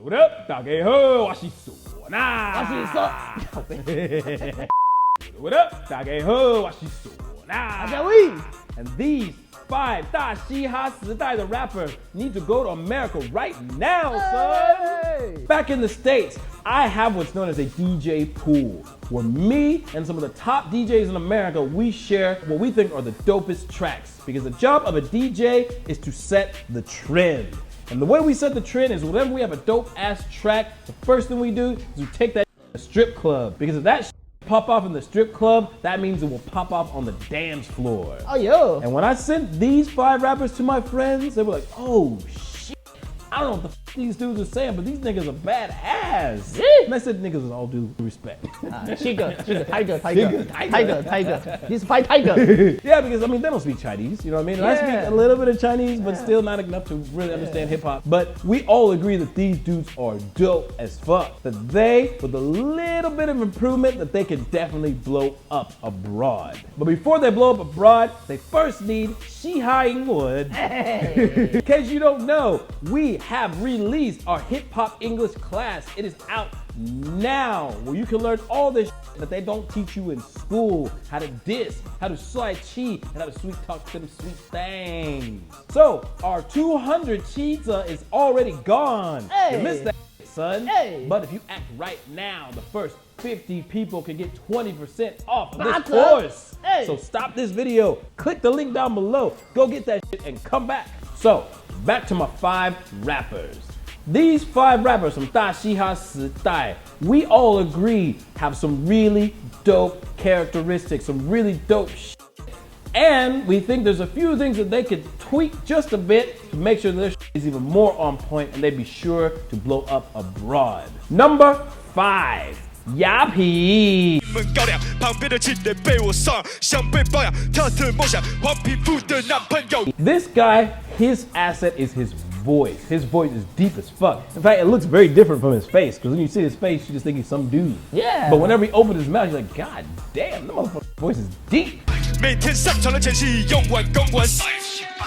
What up？ 大家好，我是唢呐。What up？ 大家好，我是唢呐。And these 5大嘻哈时代的 rappers need to go to America right now, son. Back in the States, I have what's known as a DJ pool, where me and some of the top DJs in America, we share what we think are the dopest tracks. Because the job of a DJ is to set the trend. And the way we set the trend is whenever we have a dope ass track, the first thing we do is we take that to the strip club. Because if that pop off in the strip club, that means it will pop off on the dance floor. Oh, yo. And when I sent these 5 rappers to my friends, they were like, oh, shit. I don't know what the these dudes are saying, but these niggas are badass. And I said niggas with all due respect. Tiger. This is tiger. Yeah, because I mean, they don't speak Chinese, you know what I mean? And I speak a little bit of Chinese, but still not enough to really understand hip hop. But we all agree that these dudes are dope as fuck. That they, with a little bit of improvement, that they can definitely blow up abroad. But before they blow up abroad, they first need Shiha Ingwood. In case you don't know, we have released our hip hop English class. It is out now, where you can learn all this that they don't teach you in school. How to diss, how to slide chi, and how to sweet talk to them sweet things. So our 200 cheetah is already gone. You missed that, son. But if you act right now, the first 50 people can get 20% off of this course. So stop this video, click the link down below, go get that shit and come back. So back to my 5 rappers. These 5 rappers from 大嘻哈时代, we all agree have some really dope characteristics, some really dope shit. And we think there's a few things that they could tweak just a bit to make sure their shit is even more on point and they'd be sure to blow up abroad. Number 5. 雅痞 This guy, his asset is his voice. His voice is deep as fuck. In fact, it looks very different from his face, because when you see his face, you just think he's some dude. Yeah. But whenever he opens his mouth, you're like, God damn, that motherfucker's voice is deep.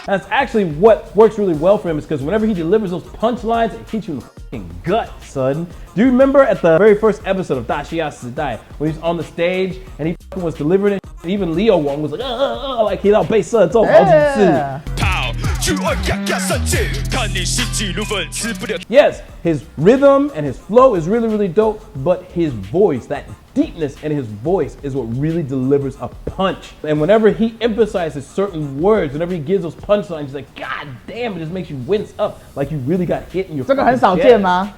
That's actually what works really well for him, is because whenever he delivers those punchlines, it hits you in the fucking gut, son. Do you remember at the very first episode of 大嘻哈时代 when he was on the stage and he fucking was delivering it? Even Leo Wong was like, like he 被射中好几次. Yes, his rhythm and his flow is really, really dope, but his voice, that deepness in his voice is what really delivers a punch. And whenever he emphasizes certain words, whenever he gives those punchlines, he's like, God damn, it just makes you wince up like you really got hit in your chest.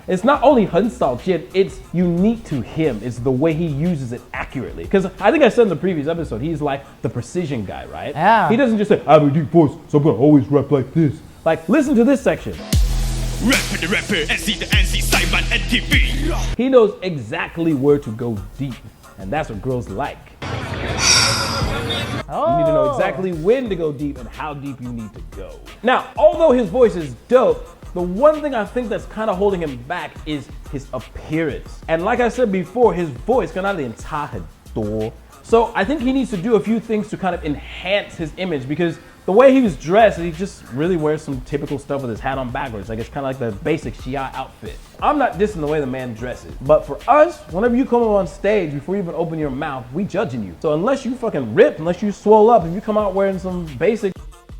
It's not only 很少见, it's unique to him. It's the way he uses it accurately. Because I think I said in the previous episode, he's like the precision guy, right? Yeah. He doesn't just say, I have a deep voice, so I'm gonna always rap like this. Like, listen to this section. He knows exactly where to go deep, and that's what girls like. You need to know exactly when to go deep and how deep you need to go. Now, although his voice is dope, the one thing I think that's kind of holding him back is his appearance. And like I said before, his voice 跟他脸差很多. So I think he needs to do a few things to kind of enhance his image, because the way he was dressed, he just really wears some typical stuff with his hat on backwards. Like, it's kind of like the basic Shia outfit. I'm not dissing the way the man dresses, but for us, whenever you come up on stage, before you even open your mouth, we judging you. So unless you fucking rip, unless you swole up, if you come out wearing some basic,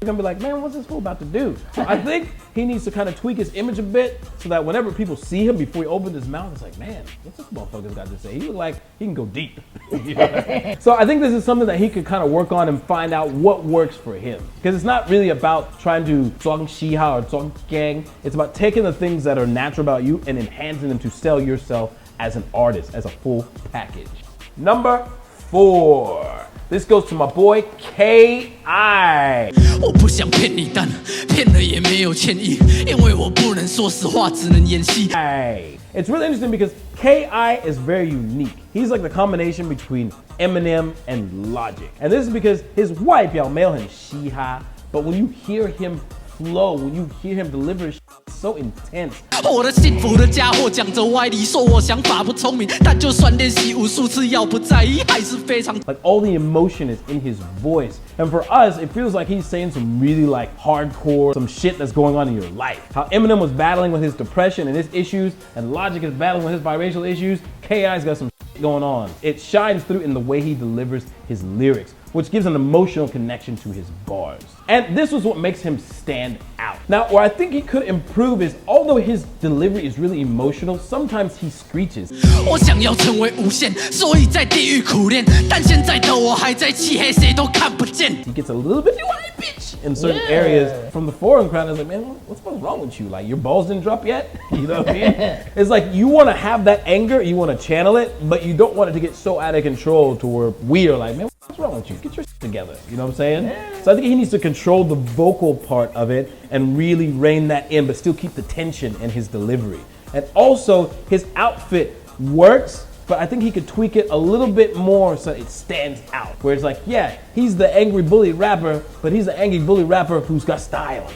you're gonna be like, man, what's this fool about to do? So I think he needs to kind of tweak his image a bit, so that whenever people see him before he opens his mouth, it's like, man, what's this motherfucker's got to say? He look like he can go deep. You know? So I think this is something that he could kind of work on and find out what works for him. Because it's not really about trying to 装嘻哈 or 装 gang. It's about taking the things that are natural about you and enhancing them to sell yourself as an artist, as a full package. Number 4. This goes to my boy K.I. 我不想骗你，但骗了也没有歉意，因为我不能说实话，只能演戏。 It's really interesting because K.I. is very unique. He's like the combination between Eminem and Logic. And this is because his 外表没有很嘻哈, but when you hear him flow, when you hear him deliver his shit, so intense. 我的幸福的家伙讲着歪理，说我想法不聪明，但就算练习无数次，要不在意还是非常。Like all the emotion is in his voice, and for us, it feels like he's saying some really like hardcore, some shit that's going on in your life. How Eminem was battling with his depression and his issues, and Logic is battling with his biracial issues. K.I.'s got some shit going on. It shines through in the way he delivers his lyrics, which gives an emotional connection to his bars. And this was what makes him stand out. Now, where I think he could improve is, although his delivery is really emotional, sometimes he screeches. 我想要成为无限，所以在地狱苦练，但现在的我还在漆黑，谁都看不见。 He gets a little bit high pitch in certain areas from the foreign crowd. It's like, man, what's wrong with you? Like, your balls didn't drop yet? You know what I mean? It's like you want to have that anger, you want to channel it, but you don't want it to get so out of control to where we are like, man, what's wrong with you? Get your shit together. You know what I'm saying? Yeah. So I think he needs to control the vocal part of it and really rein that in, but still keep the tension in his delivery. And also, his outfit works, but I think he could tweak it a little bit more so it stands out. Where it's like, yeah, he's the angry bully rapper, but he's the angry bully rapper who's got style.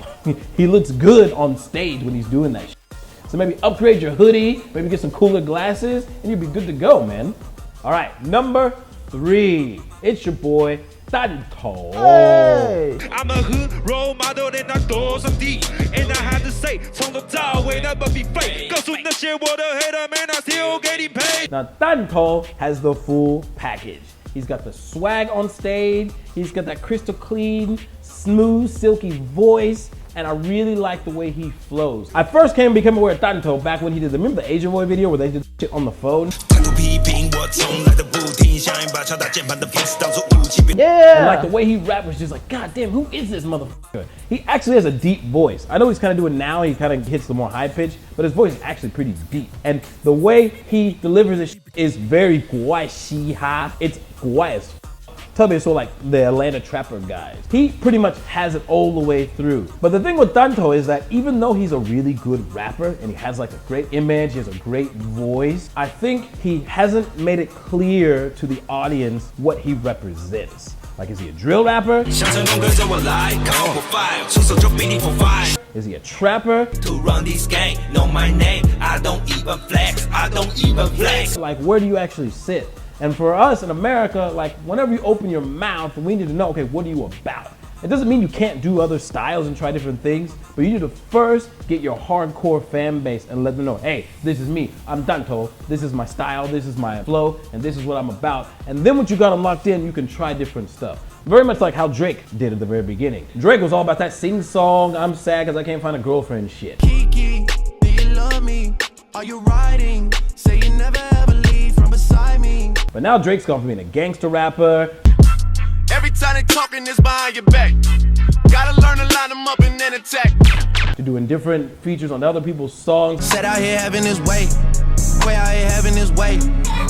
He looks good on stage when he's doing that shit. So maybe upgrade your hoodie, maybe get some cooler glasses, and you'll be good to go, man. All right, number 3. It's your boy, 弹头. Hey. I'm a hood role model and I go some deep. And I have to say, 从头到尾 never be fake. 告诉那些我的 hater man, I still getting paid. Now, 弹头 has the full package. He's got the swag on stage. He's got that crystal clean, smooth, silky voice. And I really like the way he flows. I first became aware of 弹头 back when he did remember the Asian Boy video where they did shit on the phone? Yeah. And like the way he rapped was just like, God damn, who is this motherfucker? He actually has a deep voice. I know he's kind of doing now, he kind of hits the more high pitch, but his voice is actually pretty deep. And the way he delivers this is very 怪嘻哈. It's 怪 as tell me, so like the Atlanta trapper guys. He pretty much has it all the way through. But the thing with 弹头 is that even though he's a really good rapper and he has like a great image, he has a great voice, I think he hasn't made it clear to the audience what he represents. Like, is he a drill rapper? Is he a trapper? To run this game, know my name. I don't even flex. Like, where do you actually sit? And for us in America, like, whenever you open your mouth, we need to know, okay, what are you about? It doesn't mean you can't do other styles and try different things, but you need to first get your hardcore fan base and let them know, hey, this is me, I'm 弹头, this is my style, this is my flow, and this is what I'm about. And then once you got them locked in, you can try different stuff. Very much like how Drake did at the very beginning. Drake was all about that sing song, I'm sad because I can't find a girlfriend shit. Kiki, do you love me? Are you riding? Say you never ever leave from beside me. But now Drake's gone from being a gangster rapper. Every time they talking is behind your back. Gotta learn to line them up and then attack. To doing different features on other people's songs. Set out here having his way. Way out here having his way.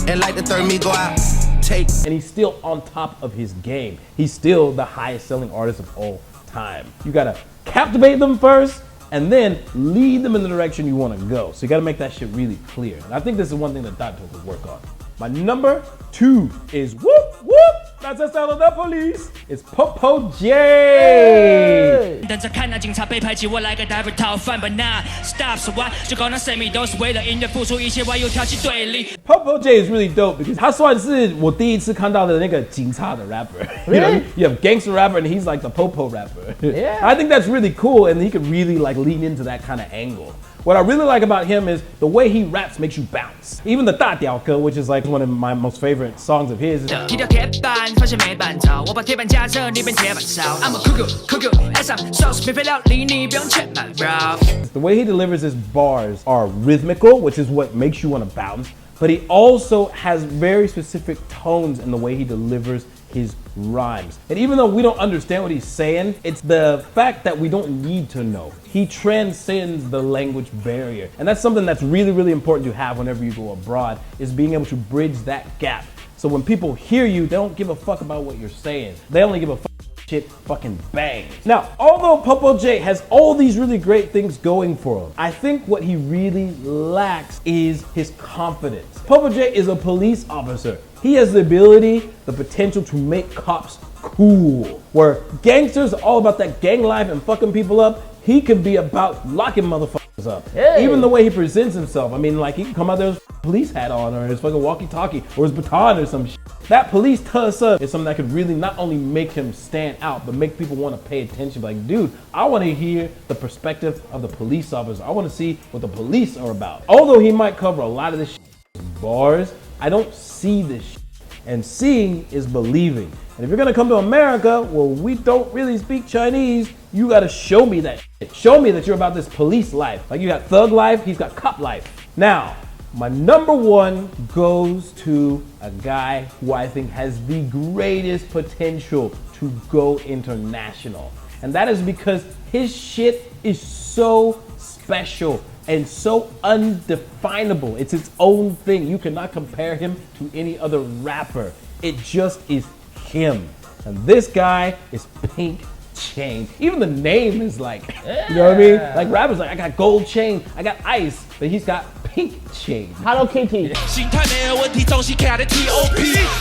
And like the third me go out. Take. And he's still on top of his game. He's still the highest selling artist of all time. You gotta captivate them first and then lead them in the direction you want to go. So you gotta make that shit really clear. And I think this is one thing that 弹头could work on. My number 2 is whoop whoop. That's the style of the police. It's Popo J. 等着看那警察被排挤，我来个 diver 逃犯吧那 stop 说完，就搞那神秘都是为了音乐付出一切，我又挑起对立。Popo J is really dope because 他算是我第一次看到的那个警察的 rapper. You know, you have gangster rapper and he's like the Popo rapper. Yeah. I think that's really cool and he could really like lean into that kind of angle. What I really like about him is the way he raps makes you bounce. Even the 大屌哥, which is like one of my most favorite songs of his. 踢掉铁板，发现没办着，我把铁板夹着，你变铁板烧。I'm a cuckoo, as I'm sauce，免费料理你不用钱买 bro。 The way he delivers his bars are rhythmical, which is what makes you want to bounce. But he also has very specific tones in the way he delivers his rhymes. And even though we don't understand what he's saying, it's the fact that we don't need to know. He transcends the language barrier. And that's something that's really, really important to have whenever you go abroad, is being able to bridge that gap. So when people hear you, they don't give a fuck about what you're saying. They only give a fuck shit fucking bangs. Now, although Popo J has all these really great things going for him, I think what he really lacks is his confidence. Popo J is a police officer. He has the ability, the potential to make cops cool. Where gangsters are all about that gang life and fucking people up, he could be about locking motherfuckers up. Hey. Even the way he presents himself. I mean, like, he can come out there with his police hat on or his fucking walkie-talkie or his baton or some shit. That police tussa is something that could really not only make him stand out, but make people want to pay attention. Like, dude, I want to hear the perspective of the police officer. I want to see what the police are about. Although he might cover a lot of this shit in bars, I don't see this shit. And seeing is believing. And if you're gonna come to America, where we don't really speak Chinese, you gotta show me that shit. Show me that you're about this police life. Like, you got thug life, he's got cop life. Now, my number one goes to a guy who I think has the greatest potential to go international. And that is because his shit is so special and so undefinable. It's its own thing. You cannot compare him to any other rapper. It just is him. And this guy is Pink Chain. Even the name is like, you know what I mean? Like, rappers like, I got gold chain, I got ice, but he's got Pink Chain. Hello Kitty. 心态没有问题，重新卡的 TOP，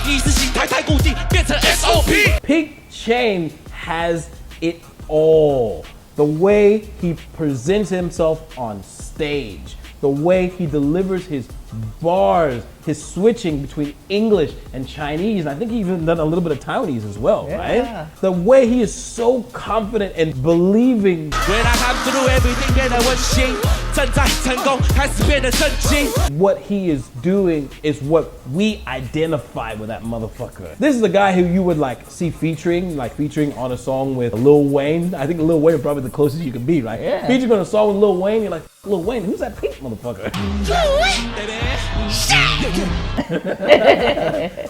意识形态太固定，变成 SOP。 Pink Chain has it all. The way he presents himself on stage, the way he delivers his bars, his switching between English and Chinese, and I think he even done a little bit of Taiwanese as well, right? The way he is so confident and believing. What he is doing is what we identify with that motherfucker. This is the guy who you would like see featuring on a song with Lil Wayne. I think Lil Wayne is probably the closest you can be, right? Yeah. Featuring on a song with Lil Wayne, you're like, Lil Wayne, who's that pink motherfucker?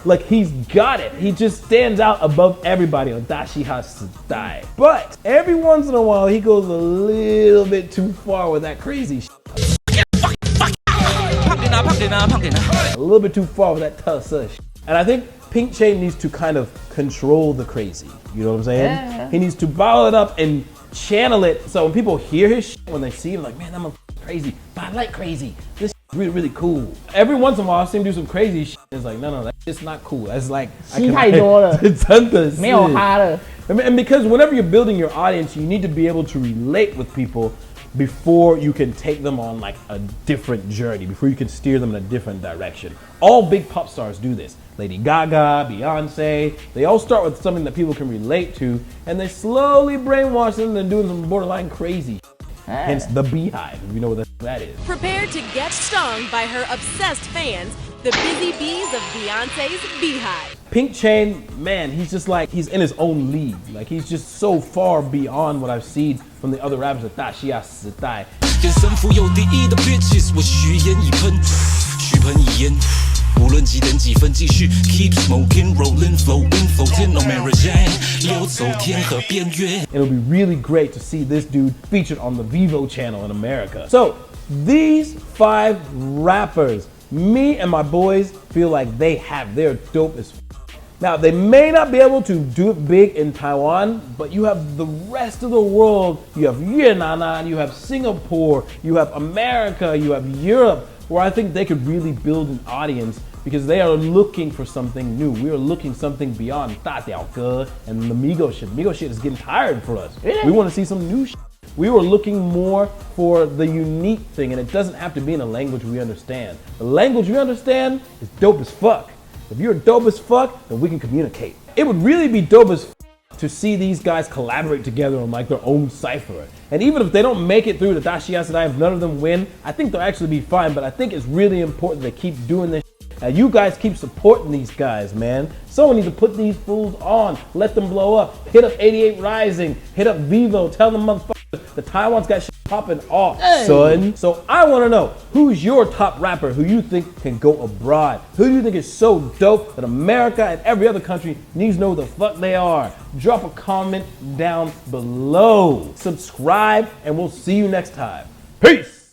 Like, he's got it. He just stands out above everybody on大嘻哈时代. But every once in a while, he goes a little bit too far with that crazy shit. A little bit too far with that tussa shit. And I think Pink Chain needs to kind of control the crazy. You know what I'm saying? Yeah. He needs to bottle it up and channel it. So when people hear his shit, when they see him, like, man, that motherfucker's crazy. But I like crazy. This shit's really, really cool. Every once in a while, I see him do some crazy shit. It's like, no, that's just not cool. That's like, 戏太多了，真的是。没有哈了。 And because whenever you're building your audience, you need to be able to relate with people before you can take them on like a different journey, before you can steer them in a different direction. All big pop stars do this. Lady Gaga, Beyonce, they all start with something that people can relate to, and they slowly brainwash them and doing some borderline crazy. Hence the Beehive, if you know what that is. Prepare to get stung by her obsessed fans, the busy bees of Beyonce's Beehive. Pink Chain, man, he's just like, he's in his own league. Like, he's just so far beyond what I've seen from the other rappers at 大嘻哈时代. 跟神父有敌意的 bitches， 我虚言一喷，虚喷一言。无论几点几分，继续 keep smoking, rolling, flowing, floating on Mary Jane， 流走天河边缘。 It'll be really great to see this dude featured on the Vivo channel in America. So, these 5 rappers, me and my boys feel like they're dope as f. Now, they may not be able to do it big in Taiwan, but you have the rest of the world. You have Vietnam, you have Singapore, you have America, you have Europe, where I think they could really build an audience because they are looking for something new. We are looking something beyond 大屌哥 and the Migos shit. Migos shit is getting tired for us. We want to see some new shit. We were looking more for the unique thing, and it doesn't have to be in a language we understand. The language we understand is dope as fuck. If you're dope as fuck, then we can communicate. It would really be dope as fuck to see these guys collaborate together on like their own cipher. And even if they don't make it through the Dashi Yasadai, if none of them win, I think they'll actually be fine. But I think it's really important they keep doing this. And you guys keep supporting these guys, man. Someone needs to put these fools on, let them blow up. Hit up 88 Rising, hit up Vivo, tell them motherfuckers the Taiwan's got shit popping off, son. So I want to know, who's your top rapper who you think can go abroad? Who do you think is so dope that America and every other country needs to know who the fuck they are? Drop a comment down below. Subscribe, and we'll see you next time. Peace.